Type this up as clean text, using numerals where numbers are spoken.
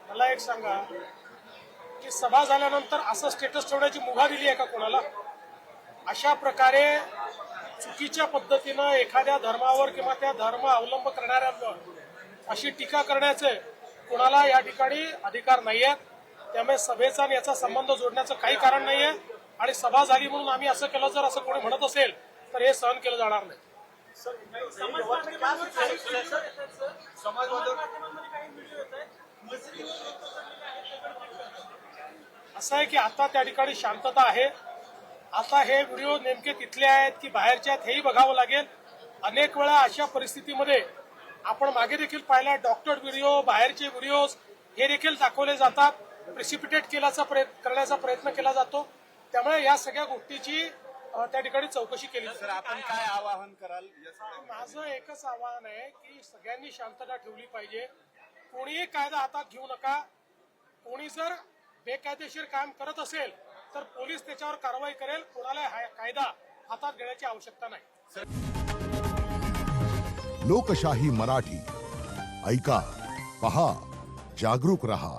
मला एक सांगा की सभा झाल्यानंतर असं स्टेटस ठेवण्याची मुभा दिली आहे का कोणाला? अशा प्रकारे चुकीच्या पद्धतीनं एखाद्या धर्मावर किंवा त्या धर्म अवलंब करणाऱ्यांवर अशी टीका करण्याचे कोणाला या ठिकाणी अधिकार नाही आहे. त्यामुळे सभेचा आणि याचा संबंध जोडण्याचं काही कारण नाही आहे. आणि सभा झाली म्हणून आम्ही असं केलं, जर असं कोणी म्हणत असेल तर हे सहन केलं जाणार नाही. असं आहे की आता त्या ठिकाणी शांतता आहे. आता हे व्हिडिओ नेमके तिथले आहेत की बाहेरचे आहेत हेही बघावं लागेल. अनेक वेळा अशा परिस्थितीमध्ये आपण मागे देखील पाहिला, डॉक्टर व्हिडिओ, बाहेरचे व्हिडिओज हे देखील दाखवले जातात, प्रेसिपिटेट करण्याचा प्रयत्न केला जातो. त्यामुळे या सगळ्या गोष्टीची त्या ठिकाणी चौकशी केली. सर, आपण काय आवाहन कराल? माझं एकच आवाहन आहे की सगळ्यांनी शांतता ठेवली पाहिजे. कोणीही कायदा हातात घेऊ नका. कोणी जर बेकायदेशीर काम करत असेल तर पोलीस त्याच्यावर कारवाई करेल. कोणाला कायदा हातात घेण्याची आवश्यकता नाही. लोकशाही मराठी ऐका, पहा, जागरूक रहा.